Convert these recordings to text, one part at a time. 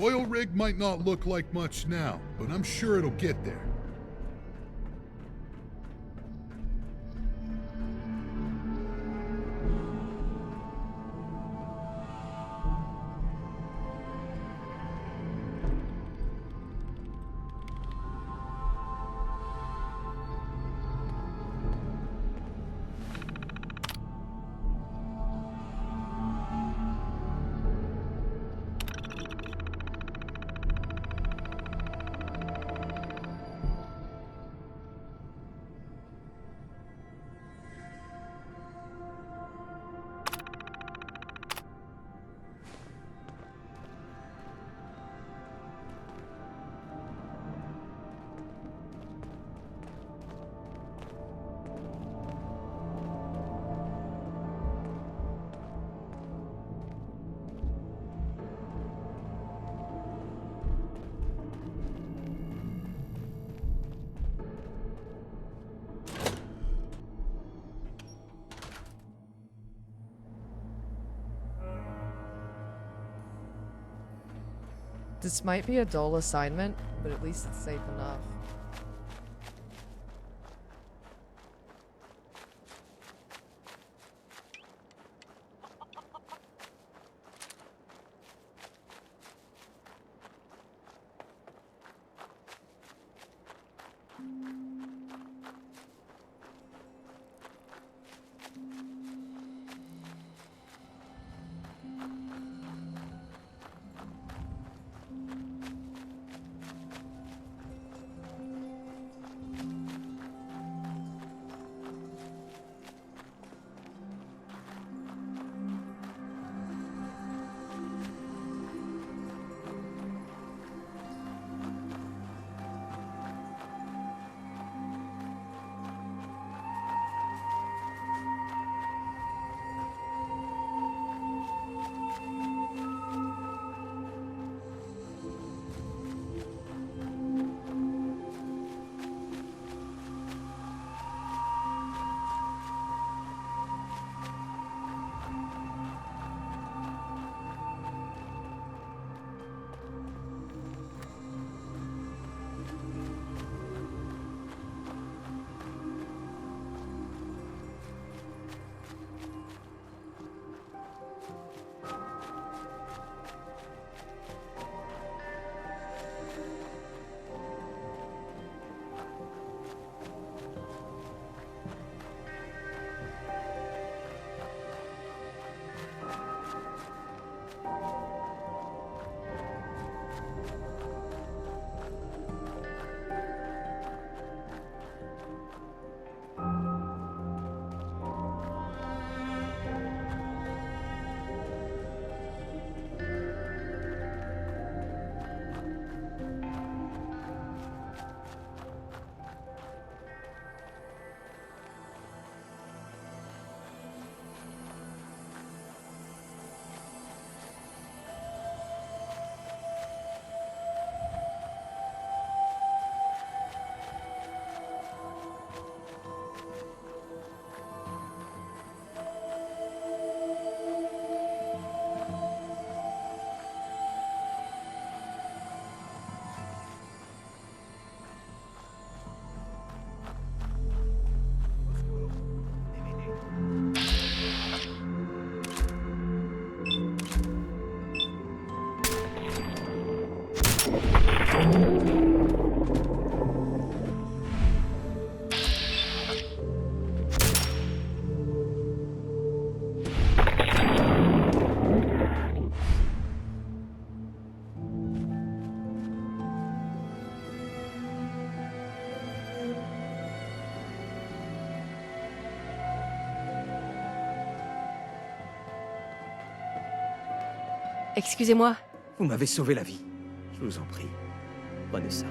Oil rig might not look like much now, but I'm sure it'll get there. This might be a dull assignment, but at least it's safe enough. Excusez-moi. Vous m'avez sauvé la vie. Je vous en prie. Prenez ça.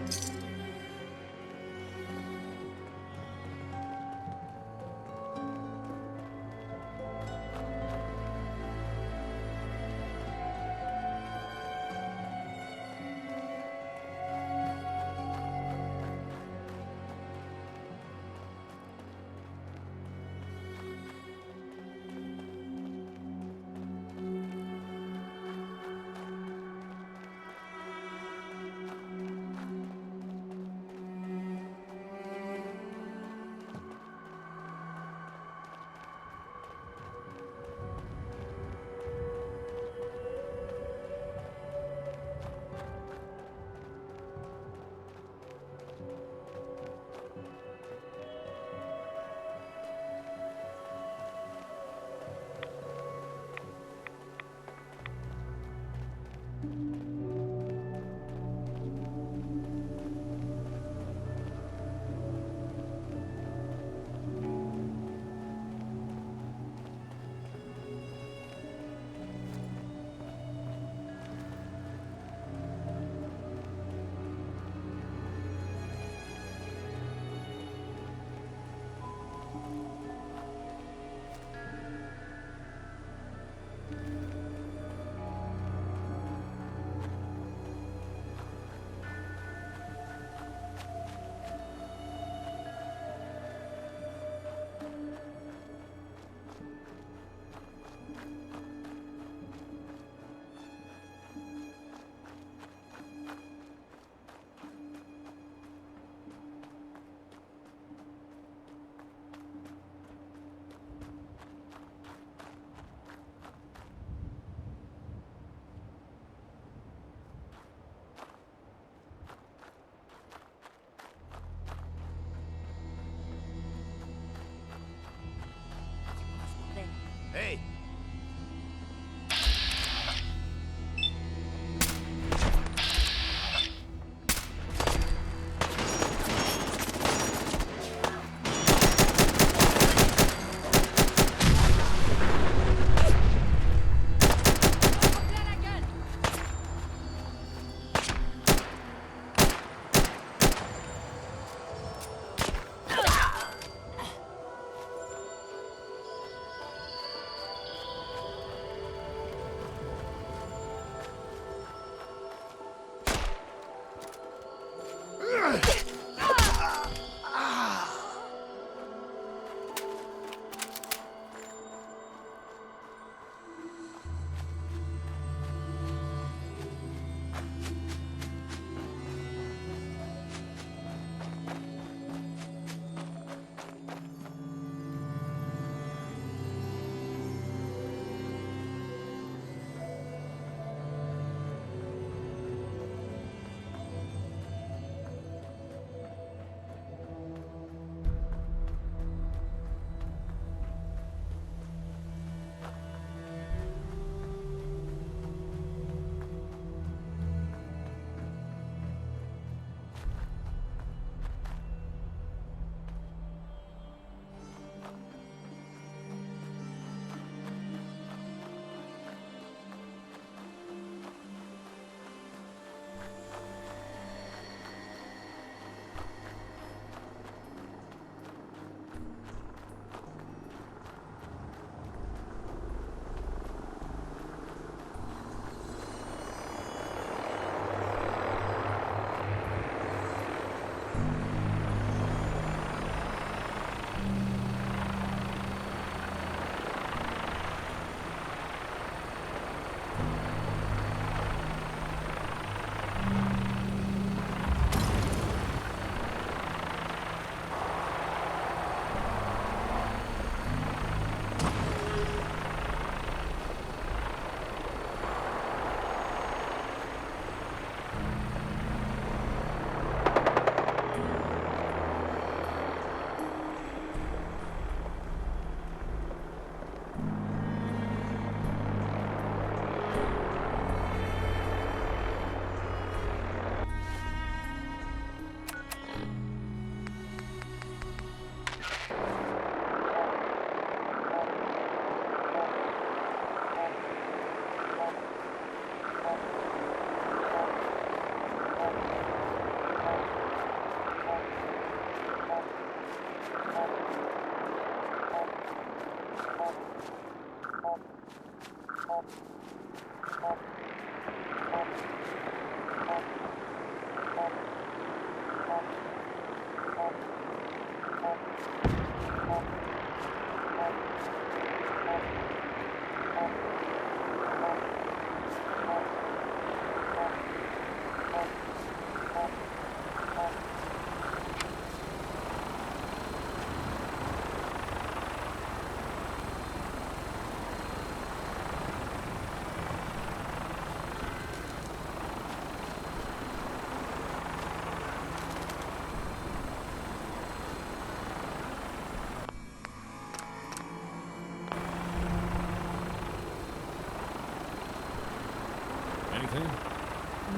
Anything?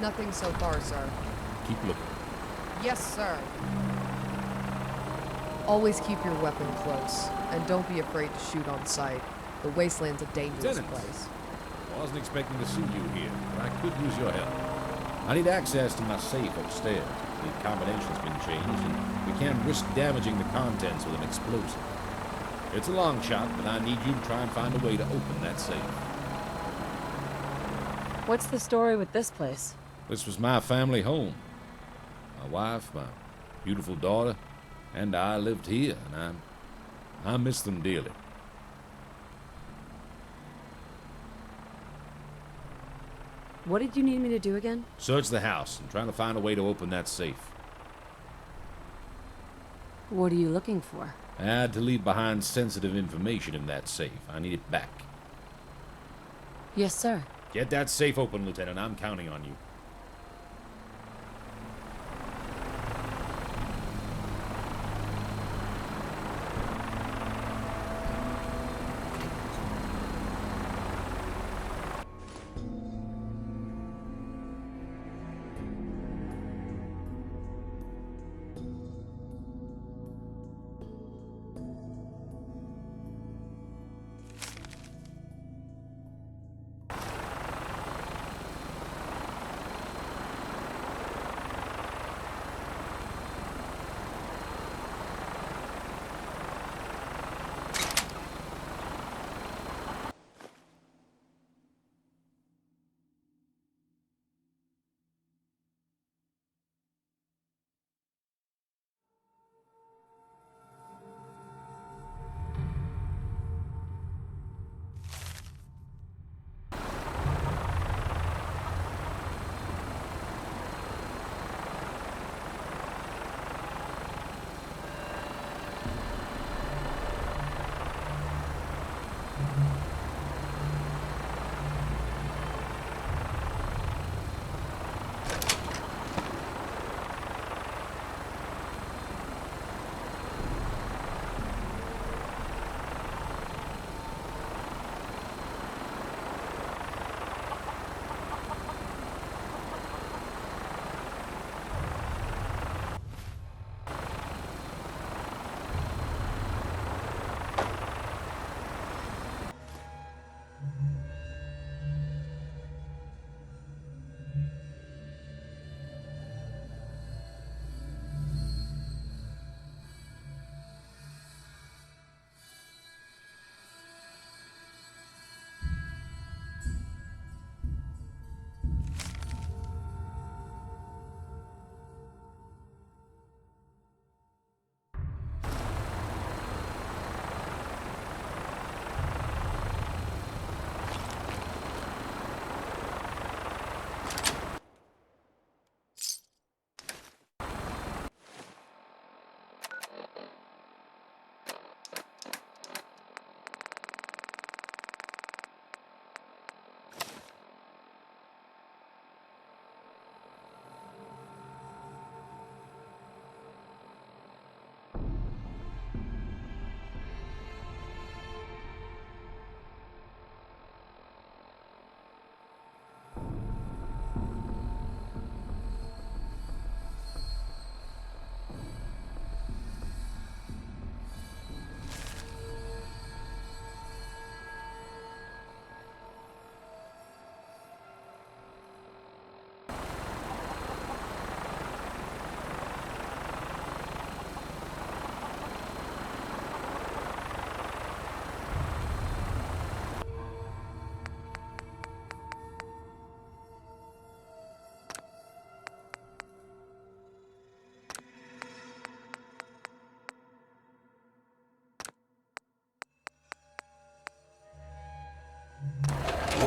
Nothing so far, sir. Keep looking. Yes, sir. Always keep your weapon close, and don't be afraid to shoot on sight. The wasteland's a dangerous Lieutenant. place. Wasn't expecting to see you here, but I could use your help. I need access to my safe upstairs. The combination's been changed, and we can't risk damaging the contents with an explosive. It's a long shot, but I need you to try and find a way to open that safe. What's the story with this place? This was my family home. My wife, my beautiful daughter, and I lived here, and I miss them dearly. What did you need me to do again? Search the house and trying to find a way to open that safe. What are you looking for? I had to leave behind sensitive information in that safe. I need it back. Yes, sir. Get that safe open, Lieutenant. I'm counting on you.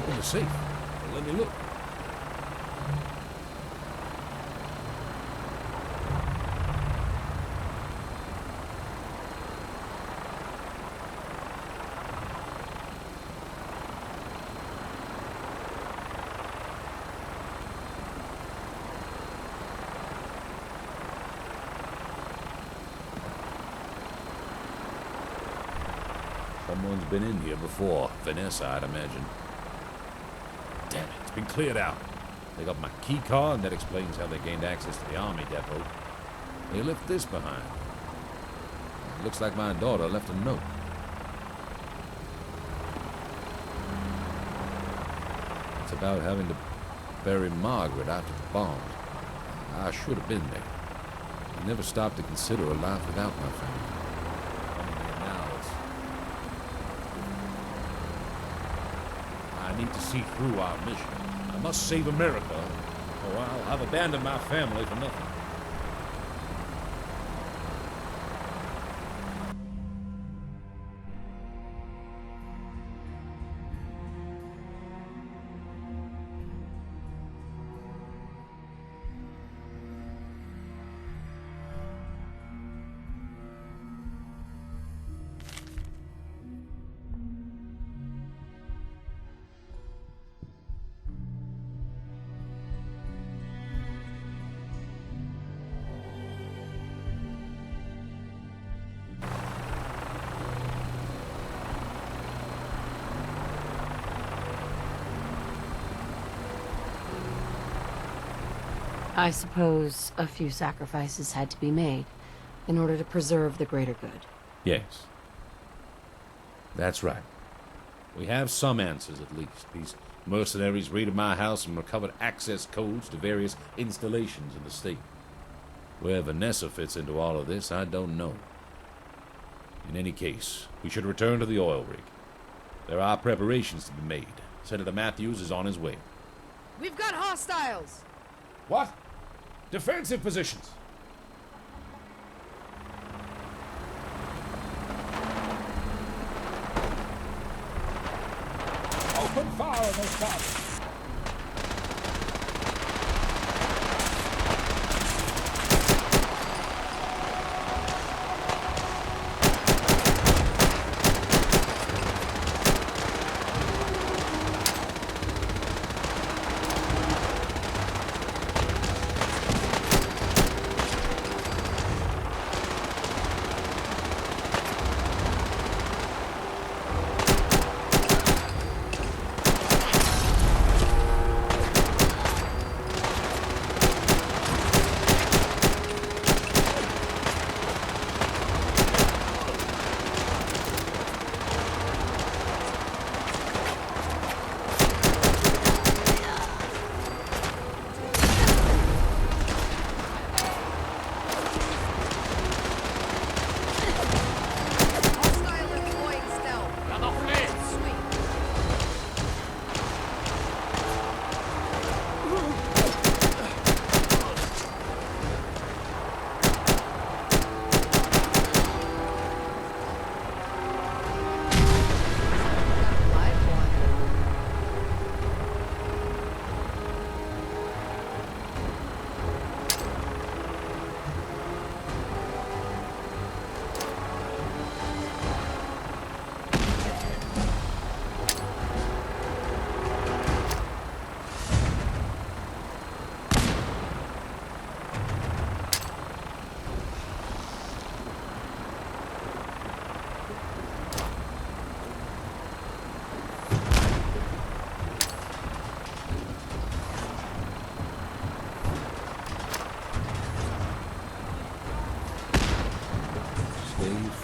In the safe. Let me look. Someone's been in here before. Vanessa, I'd imagine. Damn it, it's been cleared out. They got my key card, and that explains how they gained access to the army depot. They left this behind. It looks like my daughter left a note. It's about having to bury Margaret after the bombs. I should have been there. I never stopped to consider a life without my family. I need to see through our mission. I must save America, or I'll have abandoned my family for nothing. I suppose a few sacrifices had to be made in order to preserve the greater good. Yes. That's right. We have some answers, at least. These mercenaries raided my house and recovered access codes to various installations in the state. Where Vanessa fits into all of this, I don't know. In any case, we should return to the oil rig. There are preparations to be made. Senator Matthews is on his way. We've got hostiles! What? Defensive positions! Open fire on those targets!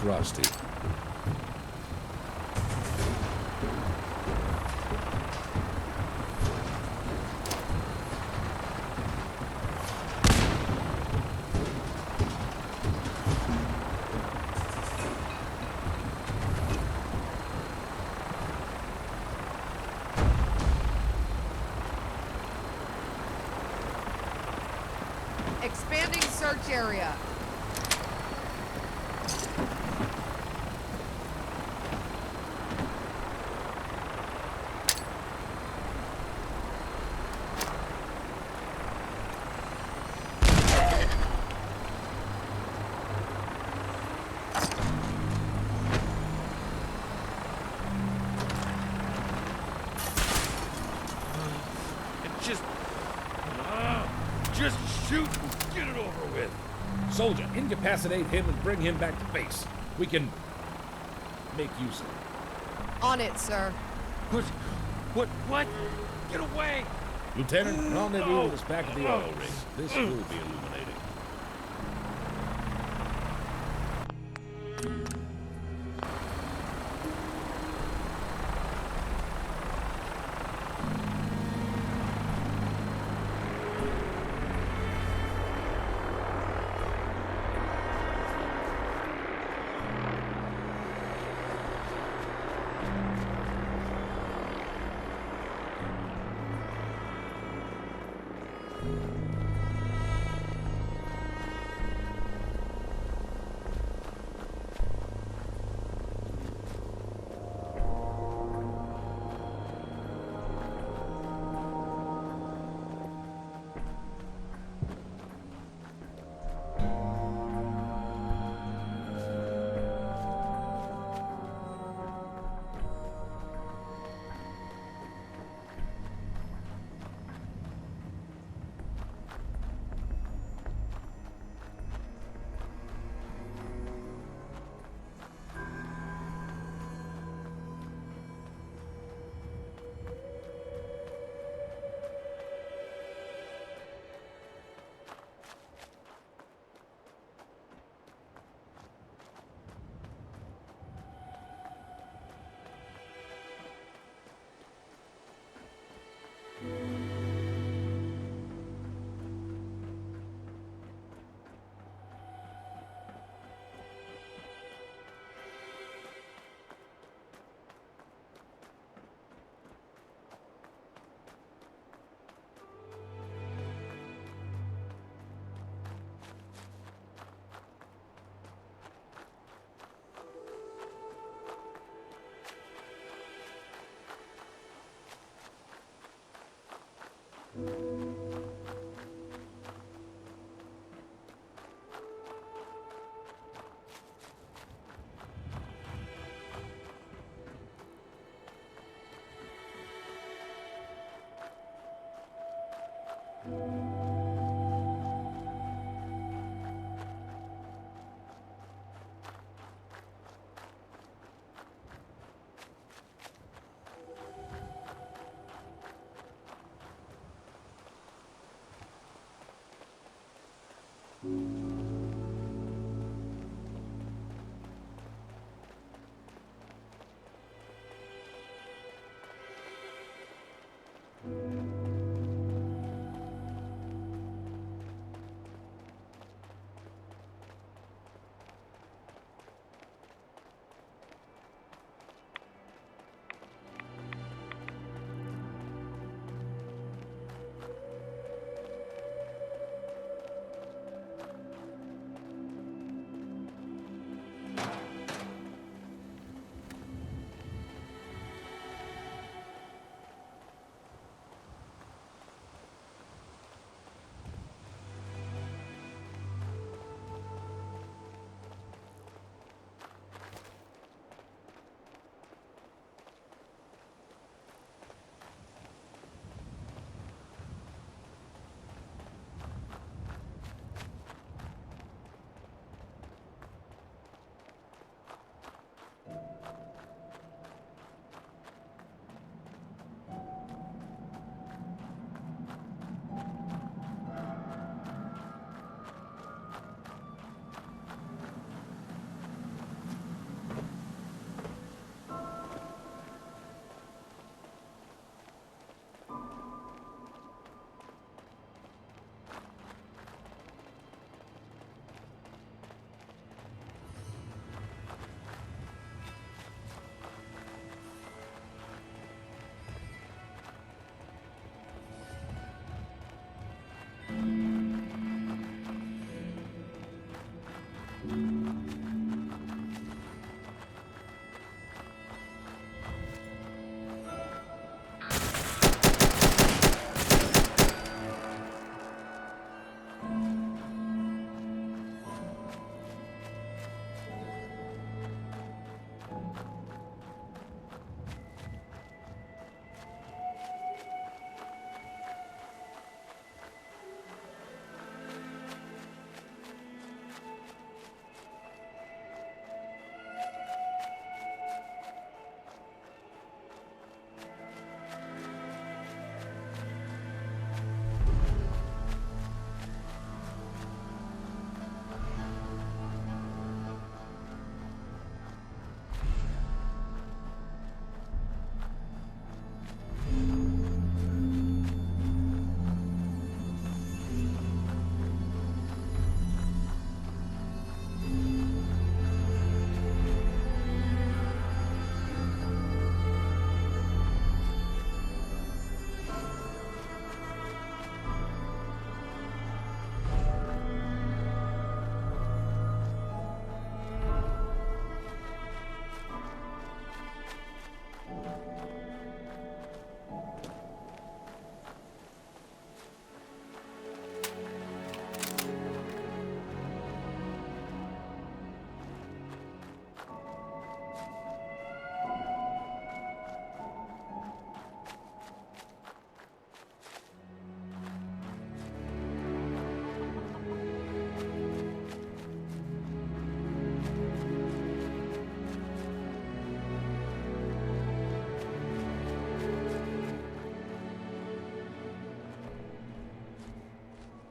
Frosty. Expanding search area. Just shoot and get it over with. Soldier, incapacitate him and bring him back to base. We can make use of him. On it, sir. What? Get away! Lieutenant, rendezvous with us back at the oil rig. This will be illuminating.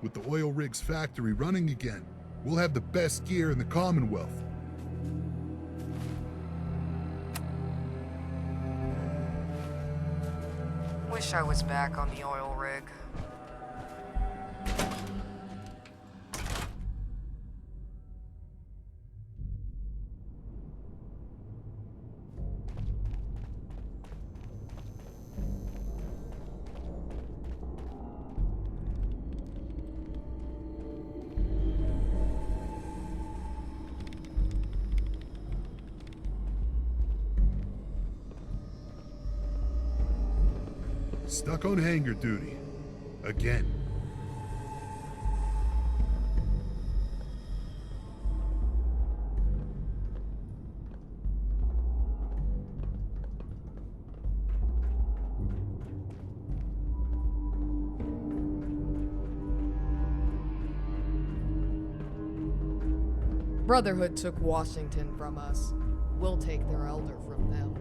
With the oil rigs factory running again, we'll have the best gear in the Commonwealth. Wish I was back on the oil rig. Stuck on hangar duty. Again. Brotherhood took Washington from us. We'll take their elder from them.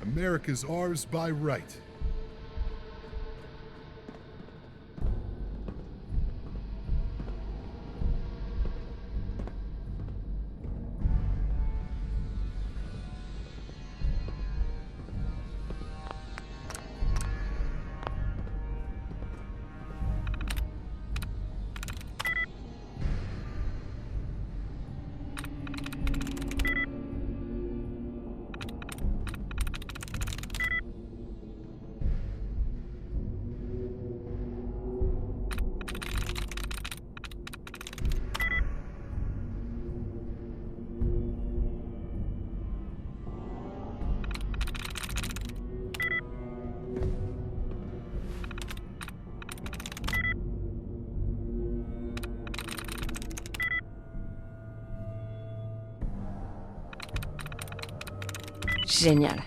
America's ours by right. Génial.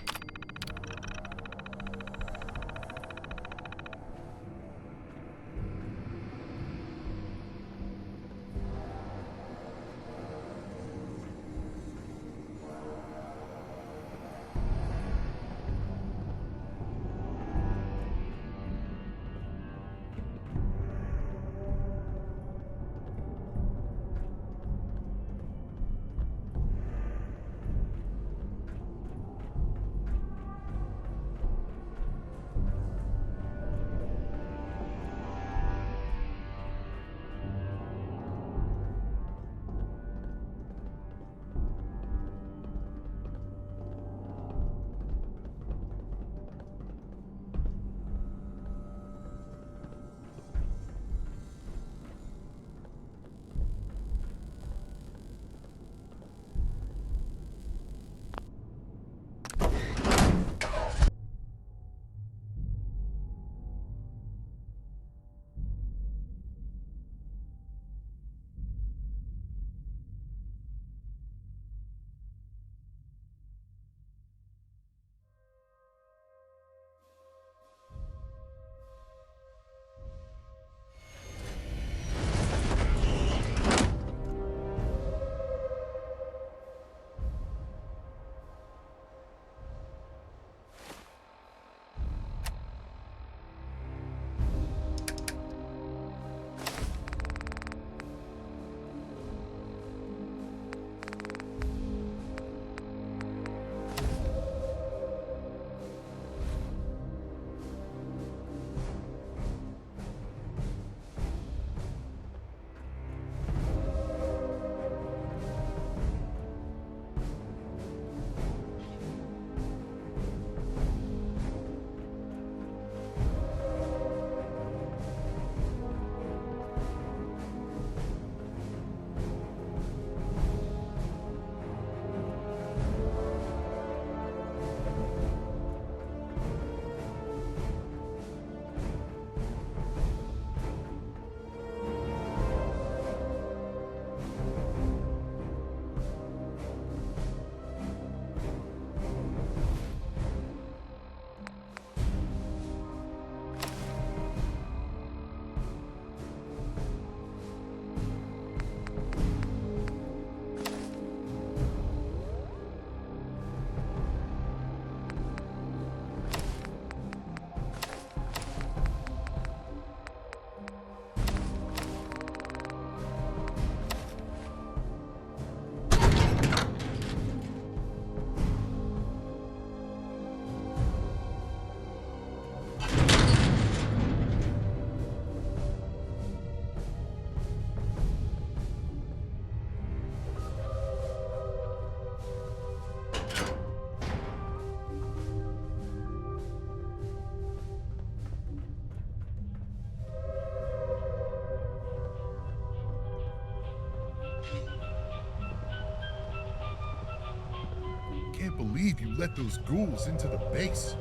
can't believe you let those ghouls into the base.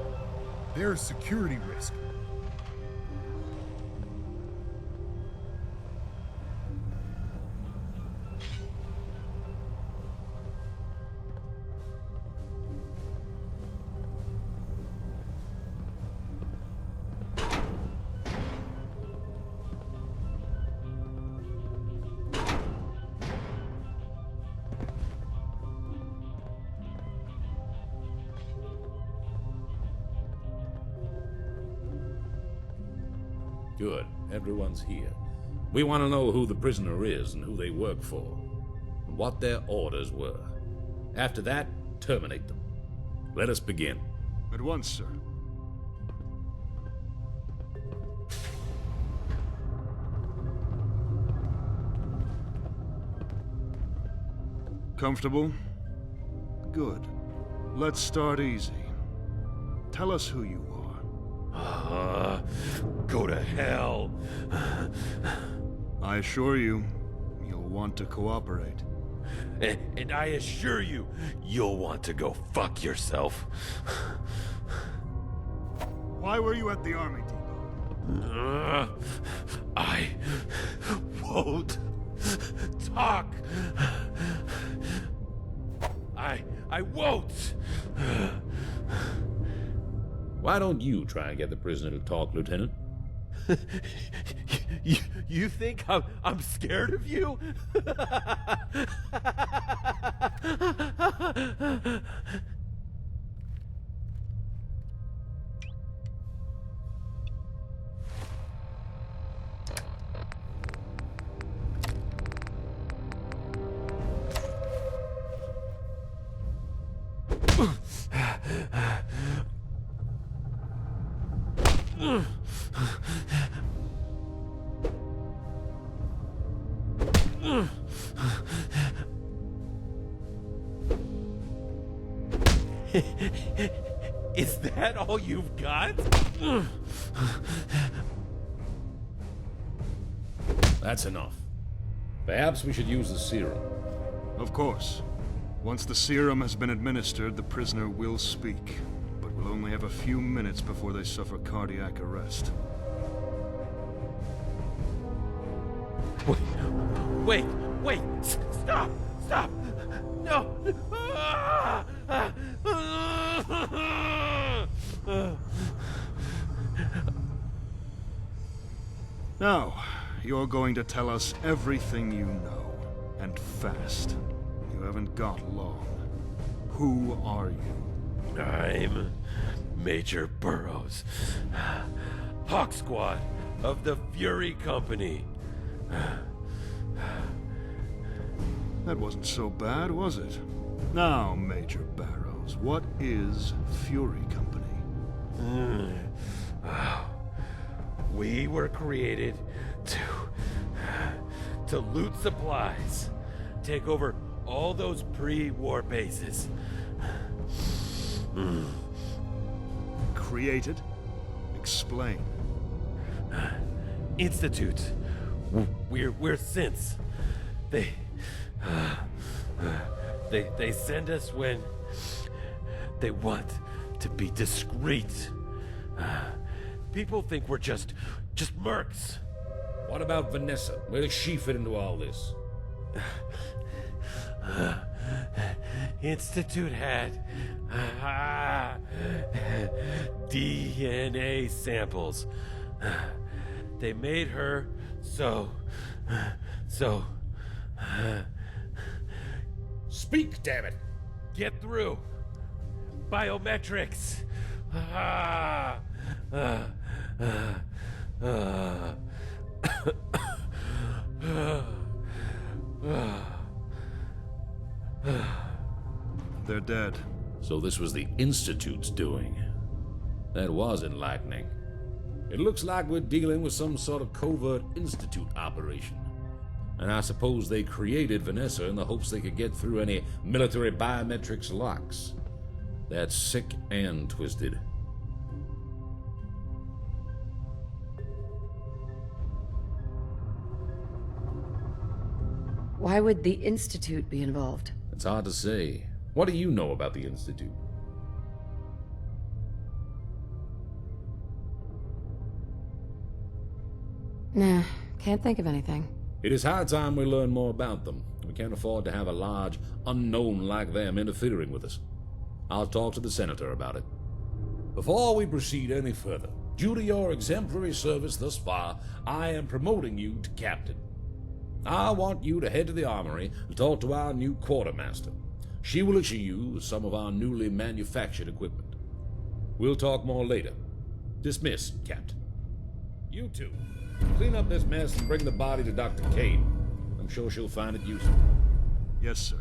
They're a security risk. Good. Everyone's here. We want to know who the prisoner is and who they work for, and what their orders were. After that, terminate them. Let us begin. At once, sir. Comfortable? Good. Let's start easy. Tell us who you are. Go to hell. I assure you, you'll want to cooperate. And I assure you, you'll want to go fuck yourself. Why were you at the army depot? I won't talk. I won't. Why don't you try and get the prisoner to talk, Lieutenant? You think I'm scared of you? Is that all you've got? That's enough. Perhaps we should use the serum. Of course. Once the serum has been administered, the prisoner will speak, but will only have a few minutes before they suffer cardiac arrest. Wait! Stop! No! Now, you're going to tell us everything you know, and fast. You haven't got long. Who are you? I'm Major Burroughs, Hawk Squad of the Fury Company. That wasn't so bad, was it? Now, Major Barrows, what is Fury Company? We were created to loot supplies, take over all those pre-war bases. Created? Explain. Institute. We're synths. They send us when they want to be discreet. People think we're just mercs. What about Vanessa? Where does she fit into all this? Institute had DNA samples. They made her so. Speak, damn it! Get through. Biometrics. They're dead. So this was the Institute's doing. That was enlightening. It looks like we're dealing with some sort of covert Institute operation. And I suppose they created Vanessa in the hopes they could get through any military biometrics locks. That's sick and twisted. Why would the Institute be involved? It's hard to say. What do you know about the Institute? Nah, can't think of anything. It is high time we learn more about them. We can't afford to have a large unknown like them interfering with us. I'll talk to the Senator about it. Before we proceed any further, due to your exemplary service thus far, I am promoting you to Captain. I want you to head to the armory and talk to our new quartermaster. She will issue you some of our newly manufactured equipment. We'll talk more later. Dismissed, Captain. You two, clean up this mess and bring the body to Dr. Kane. I'm sure she'll find it useful. Yes, sir.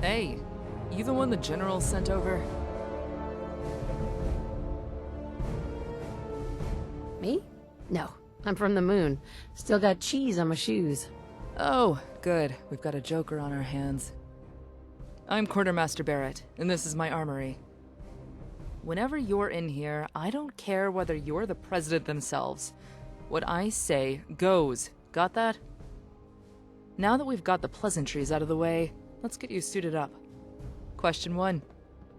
Hey, you the one the General sent over? Me? No, I'm from the moon. Still got cheese on my shoes. Oh, good. We've got a joker on our hands. I'm Quartermaster Barrett, and this is my armory. Whenever you're in here, I don't care whether you're the president themselves. What I say goes. Got that? Now that we've got the pleasantries out of the way, let's get you suited up. Question 1.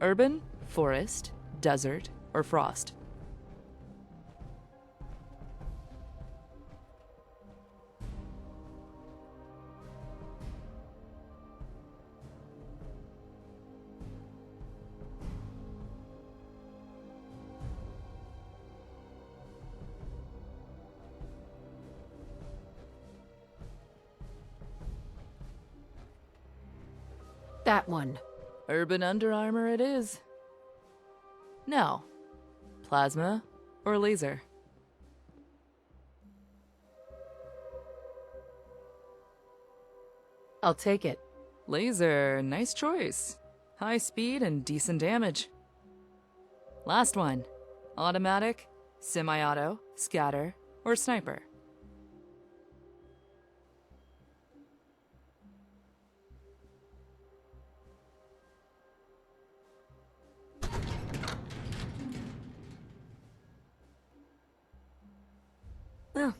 Urban, forest, desert, or frost? That one. Urban Under Armour it is. Now, plasma or laser? I'll take it. Laser, nice choice. High speed and decent damage. Last one. Automatic, semi-auto, scatter, or sniper? Oh,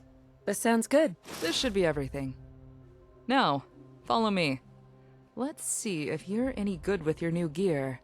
this sounds good. This should be everything. Now, follow me. Let's see if you're any good with your new gear.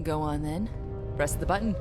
Go on then. Press the button.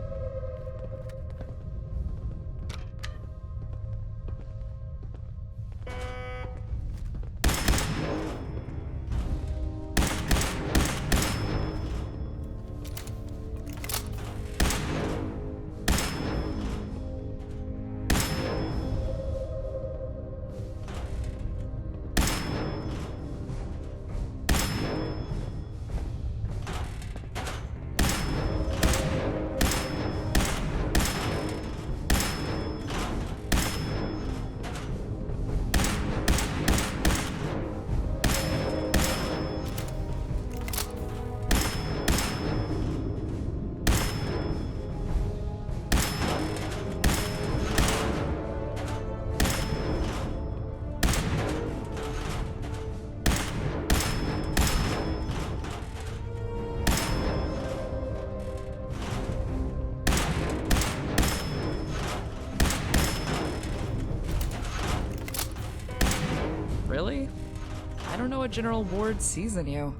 don't know what General Ward sees in you.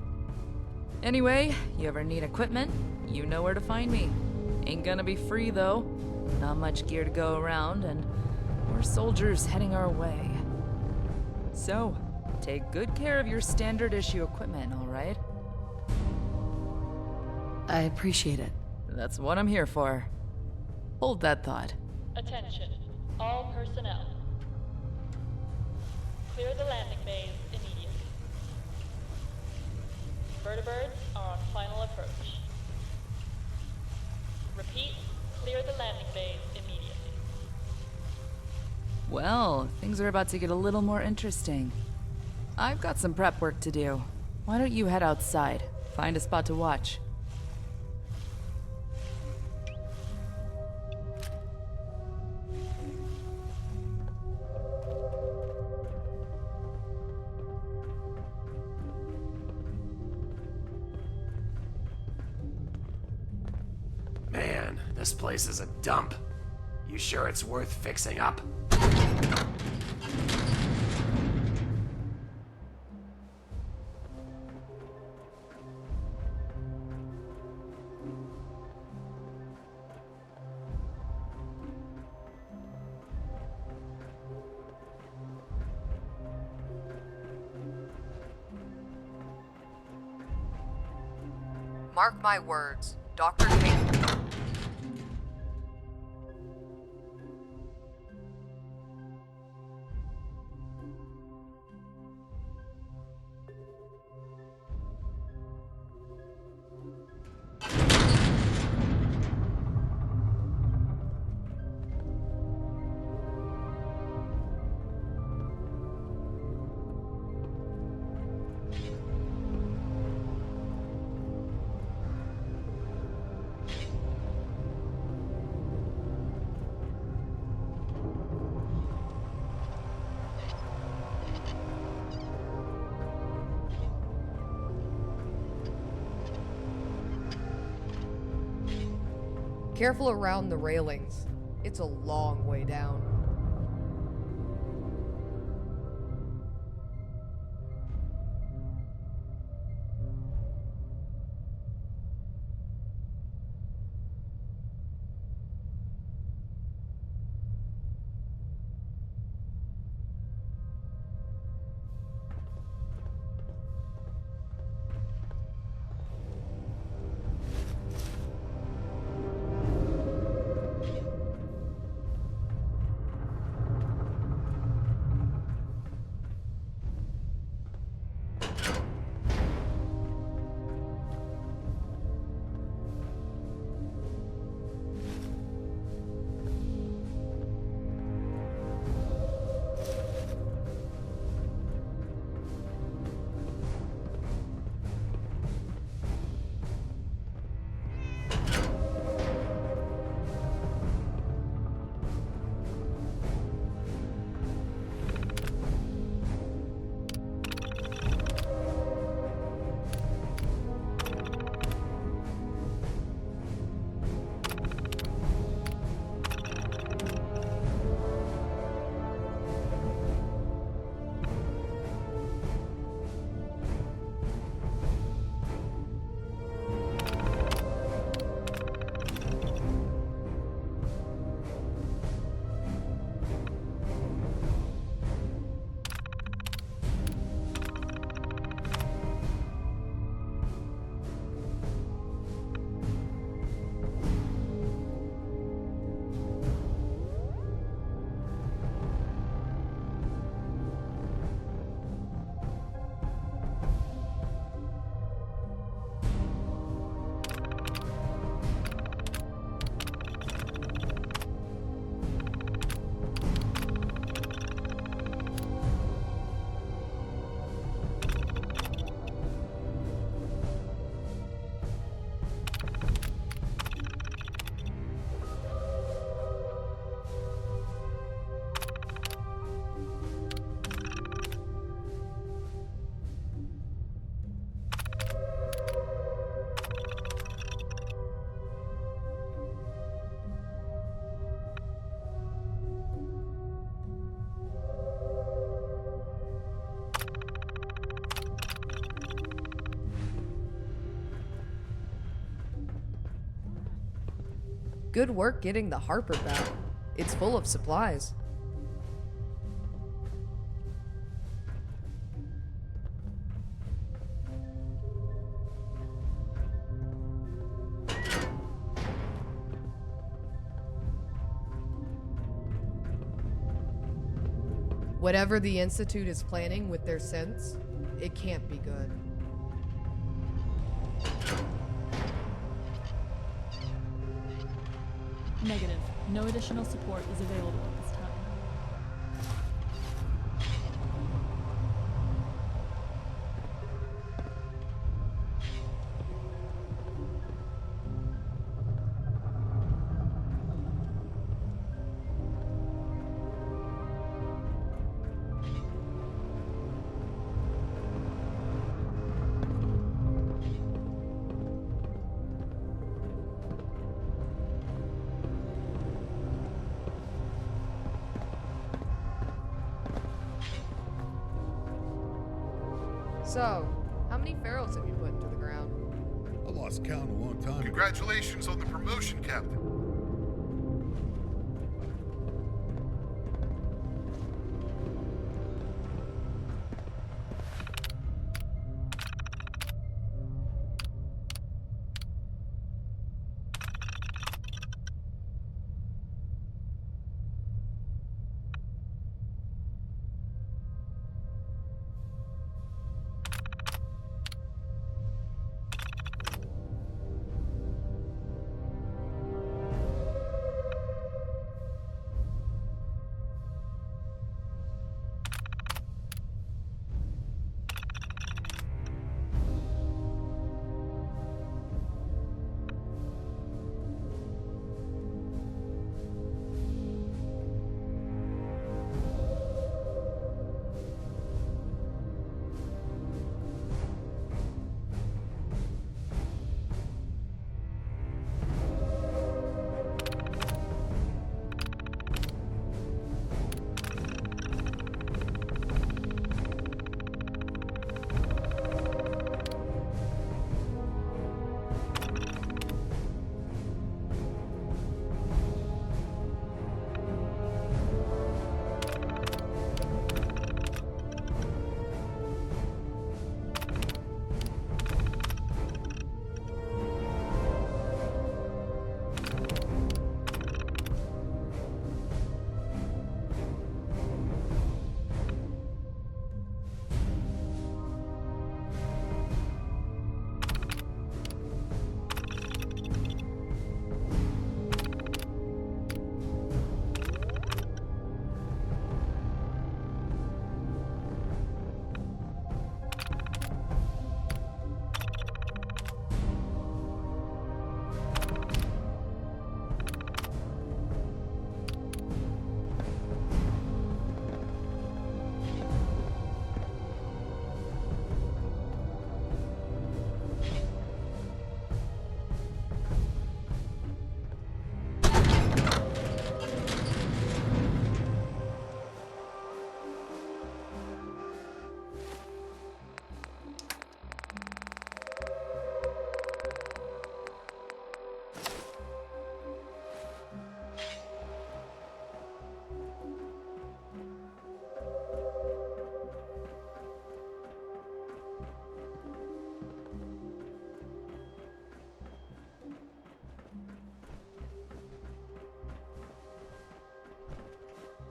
Anyway, you ever need equipment, you know where to find me. Ain't gonna be free, though. Not much gear to go around, and more soldiers heading our way. So, take good care of your standard issue equipment, alright? I appreciate it. That's what I'm here for. Hold that thought. Attention, all personnel. Clear the landing bays immediately. Vertibirds are on final approach. Repeat, clear the landing bays immediately. Well, things are about to get a little more interesting. I've got some prep work to do. Why don't you head outside? Find a spot to watch. Man, this place is a dump. You sure it's worth fixing up? Mark my words, Dr. Kate. Careful around the railings. It's a long way down. Good work getting the Harper back. It's full of supplies. Whatever the Institute is planning with their synths, it can't be good. Negative. No additional support is available at this time. So, how many ferals have you put into the ground? I lost count a long time ago. Congratulations on the promotion, Captain.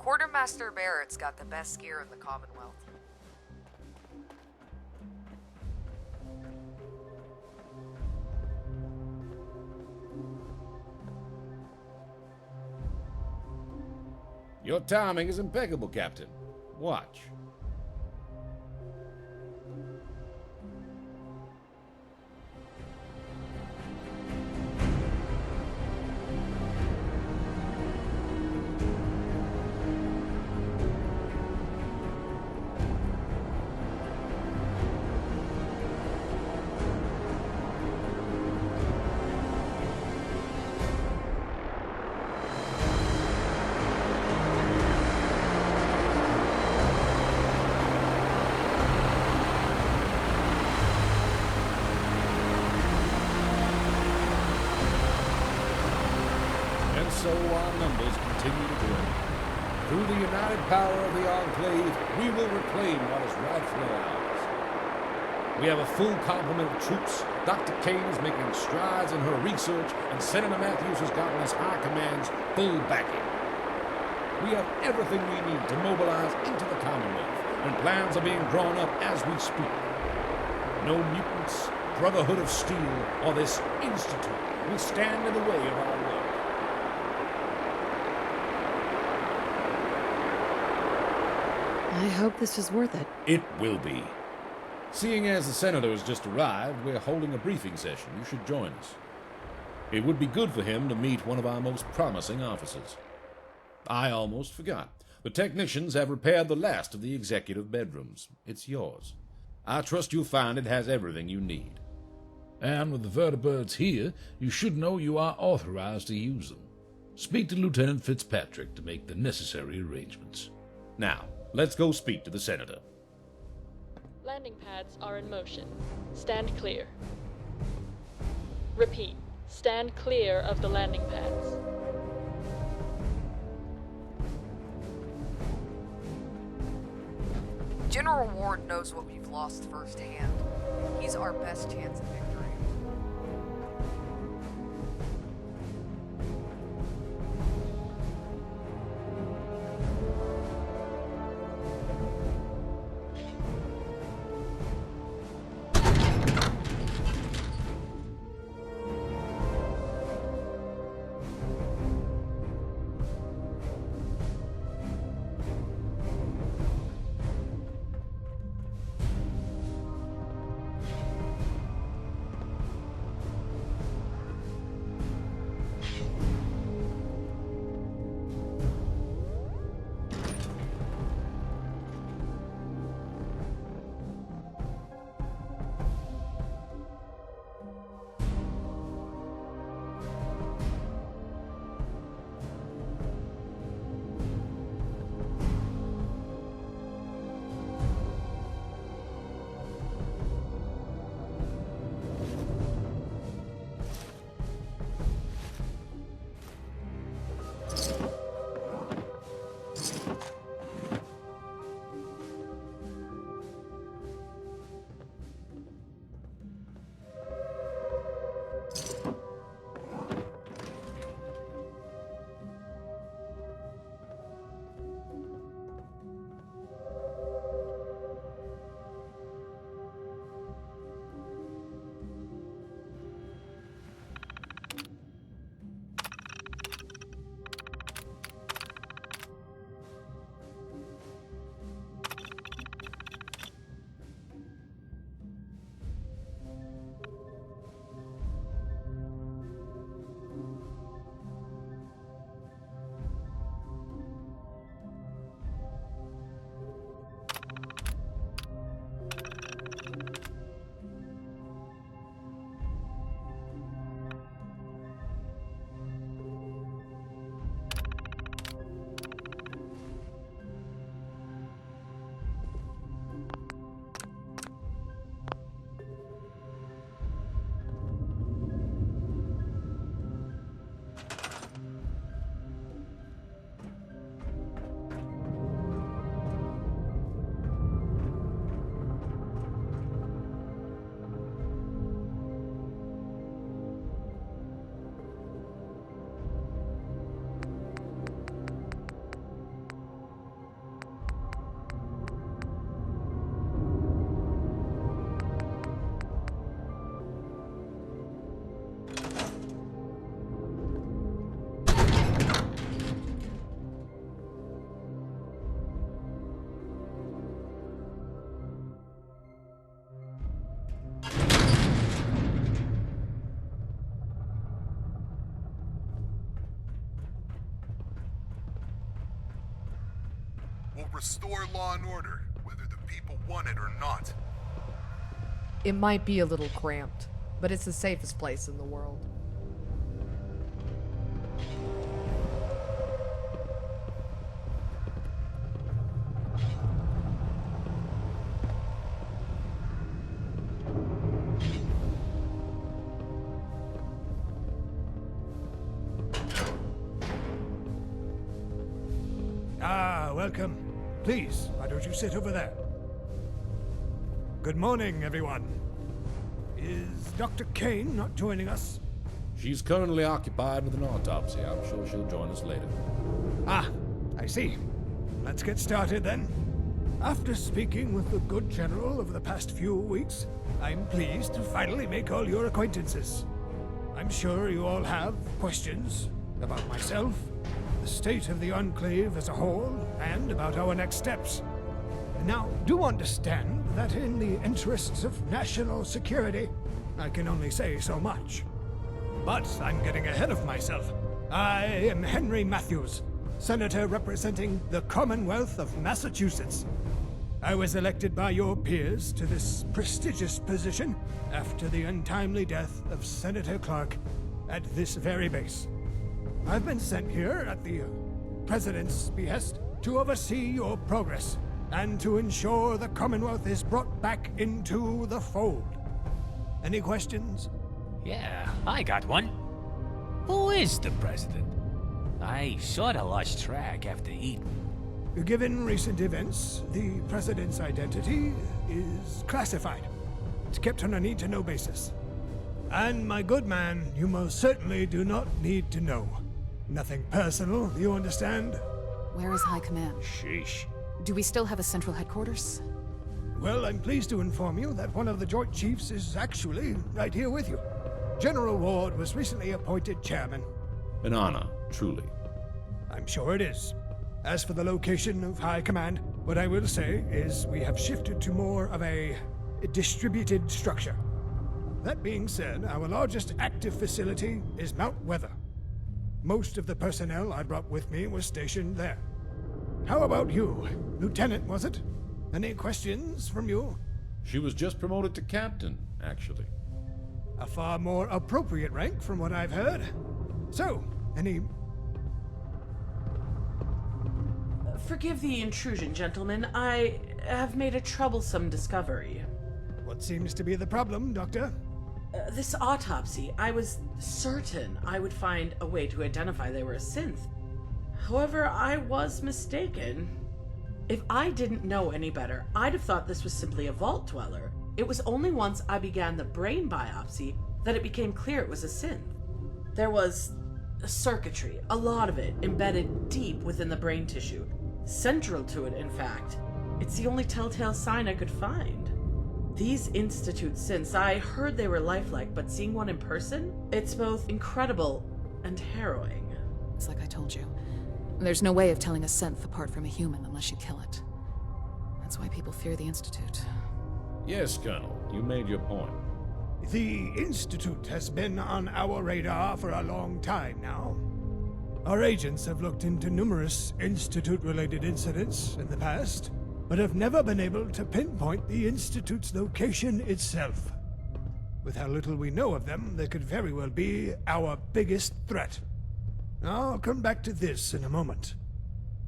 Quartermaster Barrett's got the best gear in the Commonwealth. Your timing is impeccable, Captain. Watch. so our numbers continue to grow. Through the united power of the Enclave, we will reclaim what is rightfully ours. We have a full complement of troops. Dr. Kane is making strides in her research, and Senator Matthews has gotten his high command's full backing. We have everything we need to mobilize into the Commonwealth, and plans are being drawn up as we speak. No mutants, Brotherhood of Steel, or this Institute will stand in the way of our work. I hope this is worth it. It will be. Seeing as the Senator has just arrived, we're holding a briefing session. You should join us. It would be good for him to meet one of our most promising officers. I almost forgot. The technicians have repaired the last of the executive bedrooms. It's yours. I trust you'll find it has everything you need. And with the vertibirds here, you should know you are authorized to use them. Speak to Lieutenant Fitzpatrick to make the necessary arrangements. Now, let's go speak to the Senator. Landing pads are in motion. Stand clear. Repeat. Stand clear of the landing pads. General Ward knows what we've lost firsthand. He's our best chance at victory. We'll restore law and order, whether the people want it or not. It might be a little cramped, but it's the safest place in the world. welcome. Please, why don't you sit over there? Good morning, everyone. Is Dr. Kane not joining us? She's currently occupied with an autopsy. I'm sure she'll join us later. Ah, I see. Let's get started then. After speaking with the good general over the past few weeks, I'm pleased to finally make all your acquaintances. I'm sure you all have questions about myself, the state of the Enclave as a whole, and about our next steps. Now, do understand that in the interests of national security, I can only say so much. But I'm getting ahead of myself. I am Henry Matthews, Senator representing the Commonwealth of Massachusetts. I was elected by your peers to this prestigious position after the untimely death of Senator Clark at this very base. I've been sent here at the President's behest to oversee your progress and to ensure the Commonwealth is brought back into the fold. Any questions? Yeah, I got one. Who is the president? I sorta lost track after Eden. Given recent events, the President's identity is classified. It's kept on a need-to-know basis. And my good man, you most certainly do not need to know. Nothing personal, you understand? Where is High Command? Sheesh. Do we still have a central headquarters? Well, I'm pleased to inform you that one of the Joint Chiefs is actually right here with you. General Ward was recently appointed chairman. An honor, truly. I'm sure it is. As for the location of High Command, what I will say is we have shifted to more of a distributed structure. That being said, our largest active facility is Mount Weather. Most of the personnel I brought with me was stationed there. How about you? Lieutenant, was it? Any questions from you? She was just promoted to captain, actually. A far more appropriate rank from what I've heard. So, any... Forgive the intrusion, gentlemen. I have made a troublesome discovery. What seems to be the problem, Doctor? This autopsy, I was certain I would find a way to identify they were a synth. However, I was mistaken. If I didn't know any better, I'd have thought this was simply a vault dweller. It was only once I began the brain biopsy that it became clear it was a synth. There was circuitry, a lot of it, embedded deep within the brain tissue. Central to it, in fact. It's the only telltale sign I could find. These Institute synths, I heard they were lifelike, but seeing one in person, it's both incredible and harrowing. It's like I told you. There's no way of telling a synth apart from a human unless you kill it. That's why people fear the Institute. Yes, Colonel, you made your point. The Institute has been on our radar for a long time now. Our agents have looked into numerous Institute-related incidents in the past, but have never been able to pinpoint the Institute's location itself. With how little we know of them, they could very well be our biggest threat. I'll come back to this in a moment.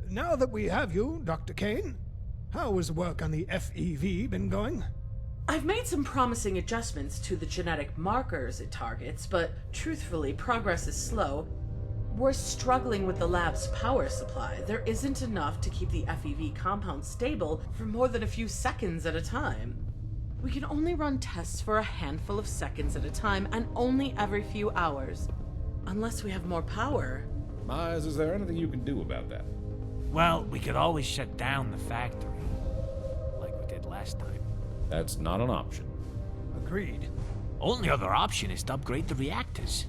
Now that we have you, Dr. Kane, how has work on the FEV been going? I've made some promising adjustments to the genetic markers it targets, but truthfully, progress is slow. We're struggling with the lab's power supply. There isn't enough to keep the FEV compound stable for more than a few seconds at a time. We can only run tests for a handful of seconds at a time, and only every few hours. Unless we have more power. Myers, is there anything you can do about that? Well, we could always shut down the factory, like we did last time. That's not an option. Agreed. Only other option is to upgrade the reactors,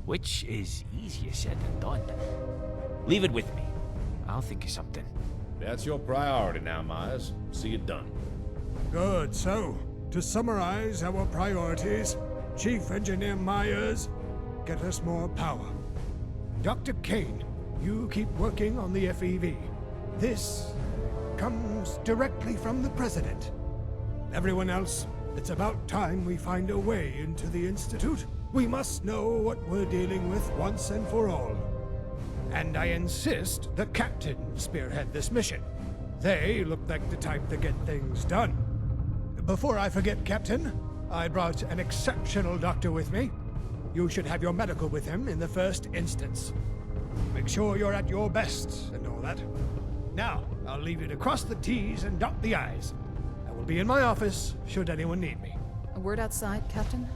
which is easier said than done. Leave it with me. I'll think of something. That's your priority now, Myers. See it done. Good. So, to summarize our priorities, Chief Engineer Myers, get us more power. Dr. Kane, you keep working on the FEV. This comes directly from the President. Everyone else, it's about time we find a way into the Institute. We must know what we're dealing with once and for all. And I insist the Captain spearhead this mission. They look like the type to get things done. Before I forget, Captain, I brought an exceptional doctor with me. You should have your medical with him in the first instance. Make sure you're at your best and all that. Now, I'll leave you to cross the T's and dot the I's. I will be in my office should anyone need me. A word outside, Captain?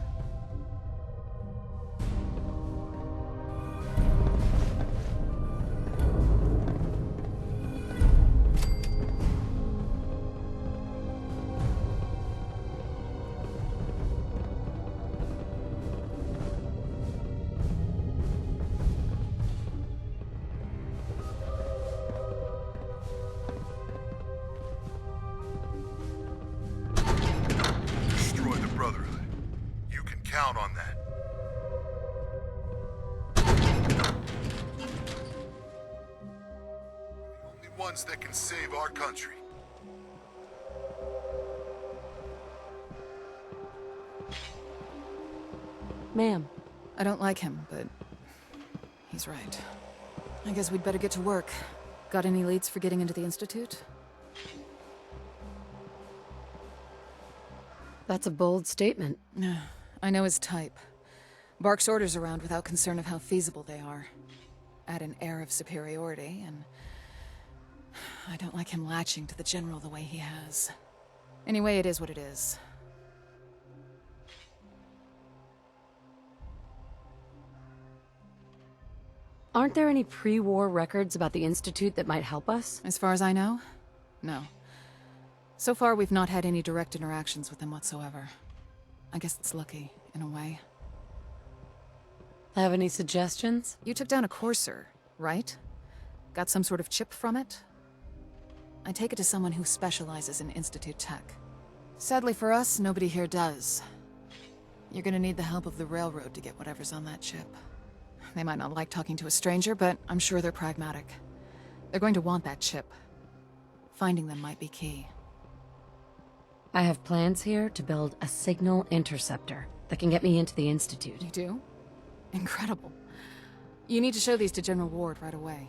Destroy the Brotherhood. You can count on that. We're the only ones that can save our country. Ma'am. I don't like him, but he's right. I guess we'd better get to work. Got any leads for getting into the Institute? That's a bold statement. I know his type. Barks orders around without concern of how feasible they are. Add an air of superiority, and I don't like him latching to the General the way he has. Anyway, it is what it is. Aren't there any pre-war records about the Institute that might help us? As far as I know, no. So far, we've not had any direct interactions with them whatsoever. I guess it's lucky, in a way. Have any suggestions? You took down a courser, right? Got some sort of chip from it? I take it to someone who specializes in Institute tech. Sadly for us, nobody here does. You're gonna need the help of the Railroad to get whatever's on that chip. They might not like talking to a stranger, but I'm sure they're pragmatic. They're going to want that chip. Finding them might be key. I have plans here to build a signal interceptor that can get me into the Institute. You do? Incredible. You need to show these to General Ward right away.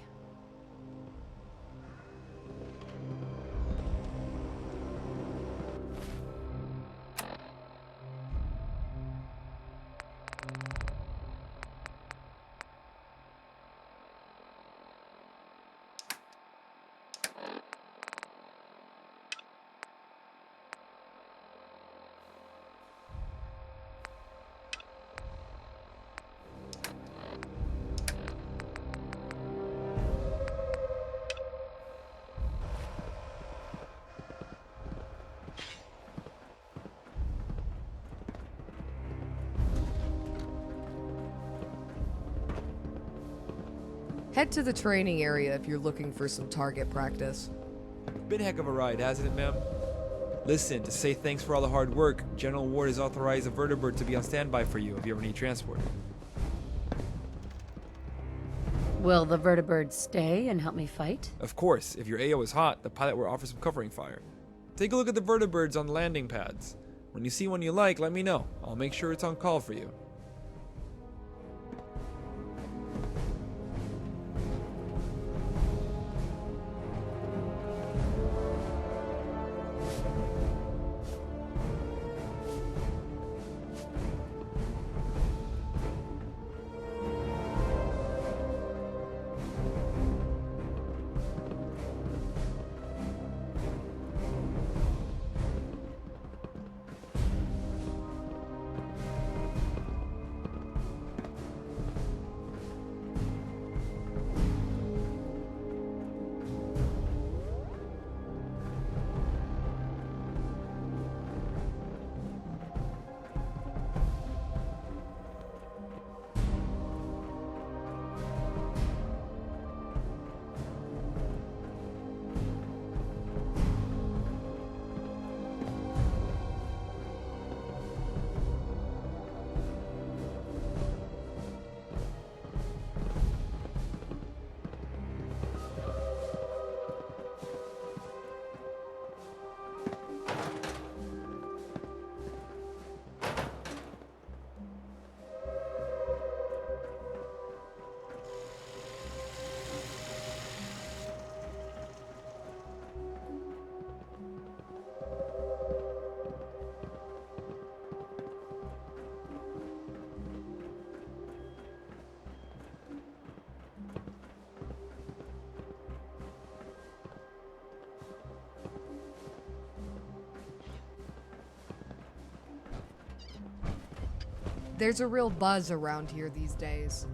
Head to the training area if you're looking for some target practice. Been a heck of a ride, hasn't it, ma'am? Listen, to say thanks for all the hard work, General Ward has authorized a vertibird to be on standby for you if you ever need transport. Will the vertibird stay and help me fight? Of course, if your AO is hot, the pilot will offer some covering fire. Take a look at the vertibirds on the landing pads. When you see one you like, let me know. I'll make sure it's on call for you. There's a real buzz around here these days.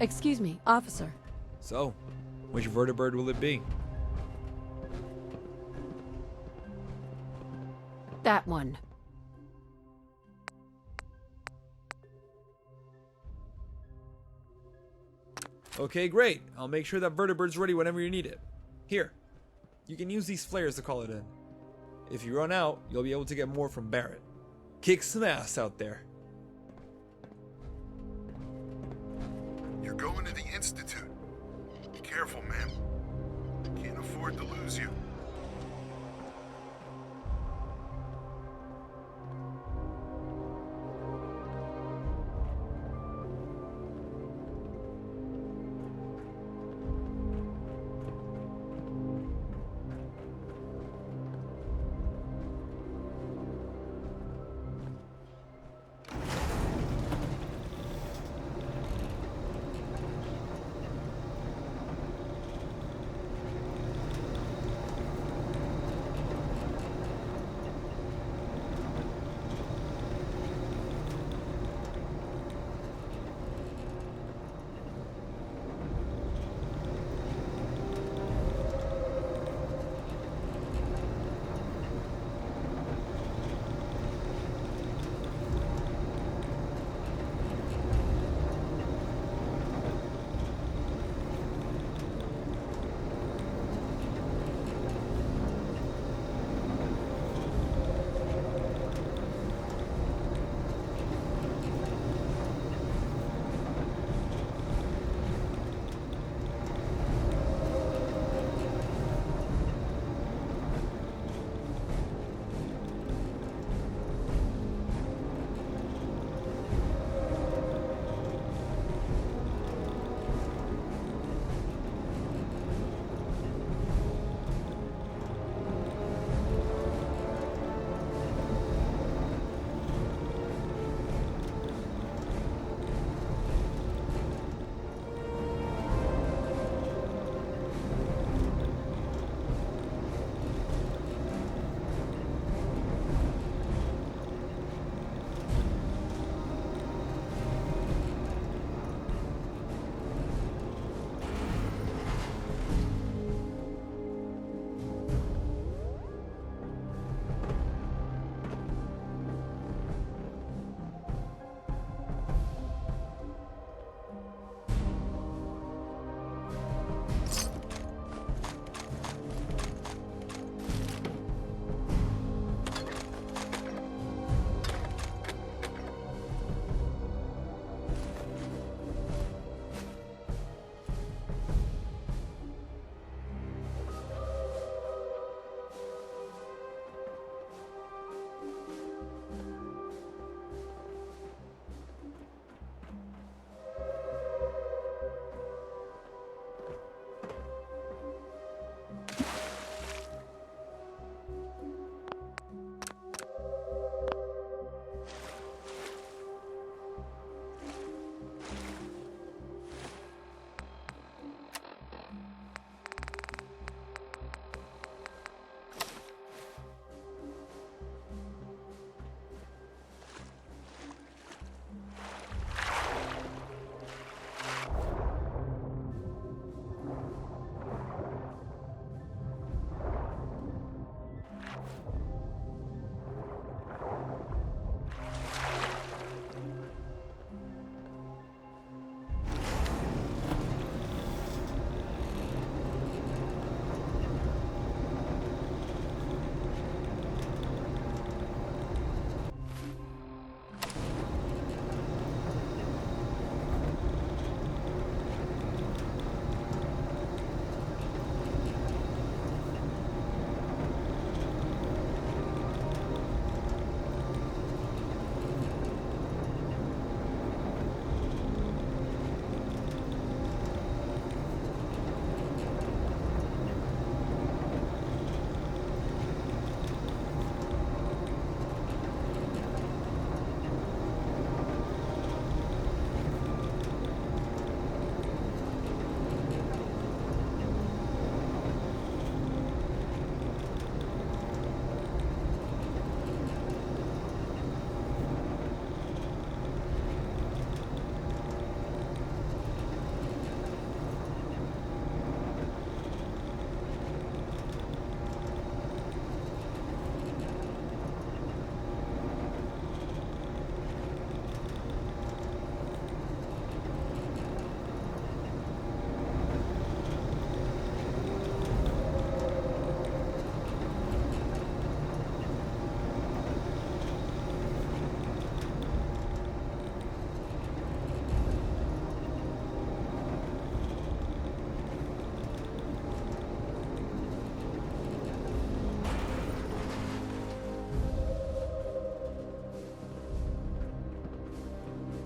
Excuse me, officer. So, which vertibird will it be? That one. Okay, great. I'll make sure that vertibird's ready whenever you need it. Here, you can use these flares to call it in. If you run out, you'll be able to get more from Barrett. Kick some ass out there. You're going to the Institute. Be careful, man. Can't afford to lose you.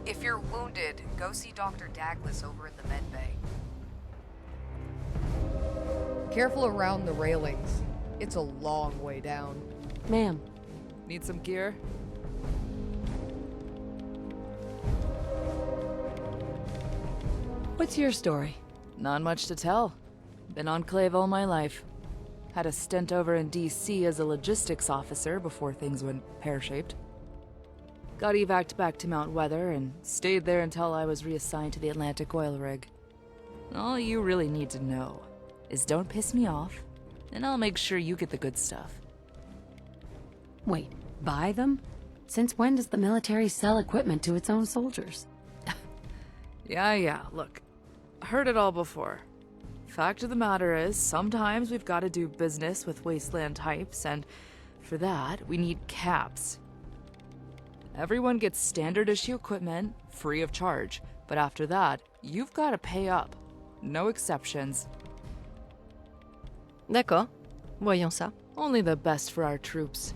If you're wounded, go see Dr. Douglas over in the med bay. Careful around the railings. It's a long way down. Ma'am. Need some gear? What's your story? Not much to tell. Been on Clave all my life. Had a stint over in DC as a logistics officer before things went pear-shaped. Got evac'd back to Mount Weather and stayed there until I was reassigned to the Atlantic oil rig. All you really need to know is don't piss me off, and I'll make sure you get the good stuff. Wait, buy them? Since when does the military sell equipment to its own soldiers? Yeah, look. Heard it all before. Fact of the matter is, sometimes we've got to do business with wasteland types, and for that, we need caps. Everyone gets standard issue equipment, free of charge, but after that, you've got to pay up. No exceptions. D'accord. Voyons ça. Only the best for our troops.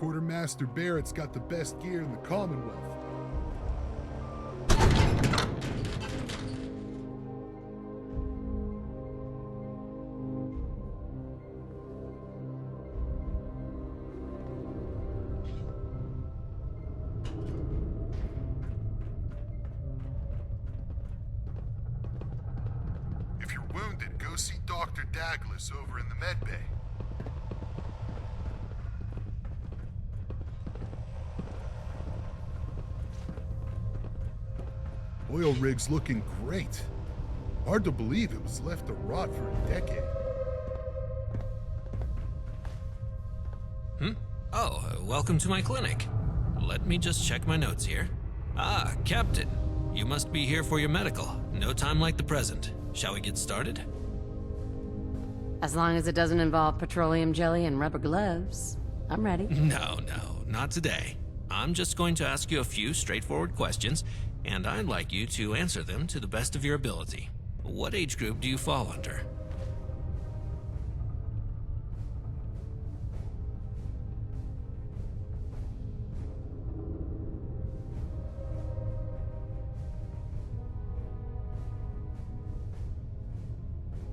Quartermaster Barrett's got the best gear in the Commonwealth. If you're wounded, go see Dr. Douglas over in the med bay. Oil rig's looking great. Hard to believe it was left to rot for a decade. Welcome to my clinic. Let me just check my notes here. Ah, Captain. You must be here for your medical. No time like the present. Shall we get started? As long as it doesn't involve petroleum jelly and rubber gloves, I'm ready. No, not today. I'm just going to ask you a few straightforward questions, and I'd like you to answer them to the best of your ability. What age group do you fall under?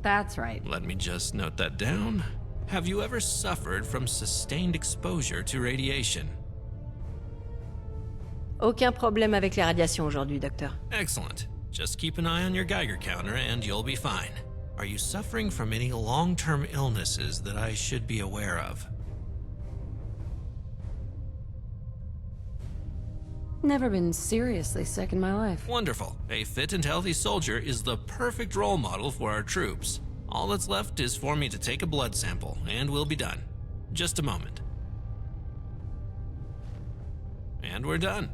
That's right. Let me just note that down. Have you ever suffered from sustained exposure to radiation? Aucun problème avec les radiations aujourd'hui, docteur. Excellent. Just keep an eye on your Geiger counter and you'll be fine. Are you suffering from any long-term illnesses that I should be aware of? Never been seriously sick in my life. Wonderful. A fit and healthy soldier is the perfect role model for our troops. All that's left is for me to take a blood sample, and we'll be done. Just a moment. And we're done.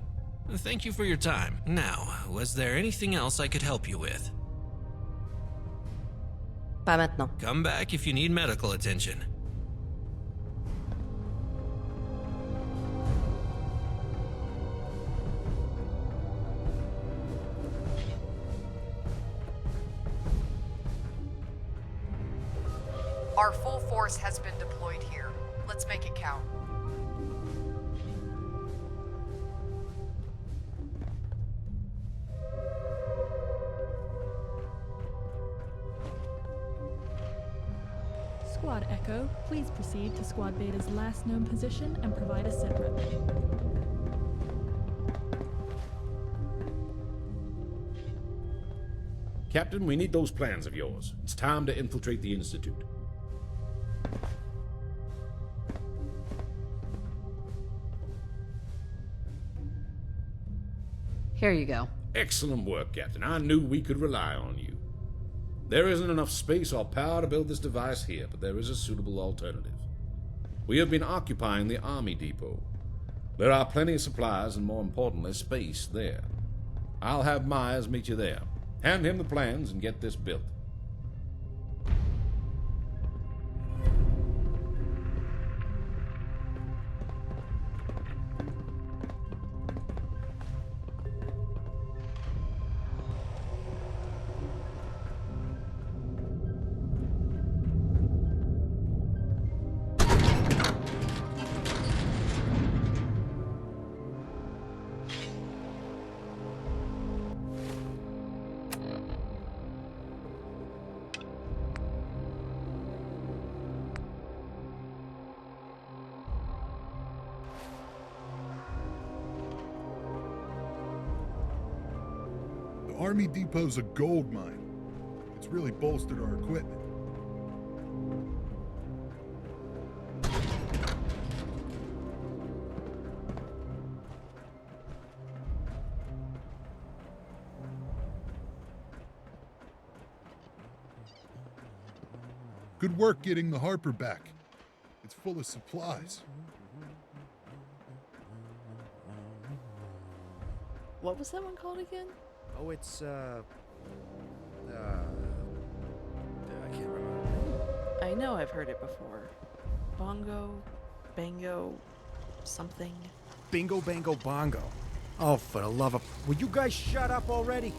Thank you for your time. Now, was there anything else I could help you with? Pas maintenant. Come back if you need medical attention. Our full force has been deployed here. Let's make it count. Squad Echo, please proceed to Squad Beta's last known position and provide a sitrep. Captain, we need those plans of yours. It's time to infiltrate the Institute. Here you go. Excellent work, Captain. I knew we could rely on you. There isn't enough space or power to build this device here, but there is a suitable alternative. We have been occupying the Army Depot. There are plenty of supplies and, more importantly, space there. I'll have Myers meet you there. Hand him the plans and get this built. The Army Depot's a gold mine. It's really bolstered our equipment. Good work getting the Harper back. It's full of supplies. What was that one called again? Oh, it's, I can't remember. I know I've heard it before. Bongo, bango, something. Bingo, bango, bongo. Oh, for the love of... Will you guys shut up already?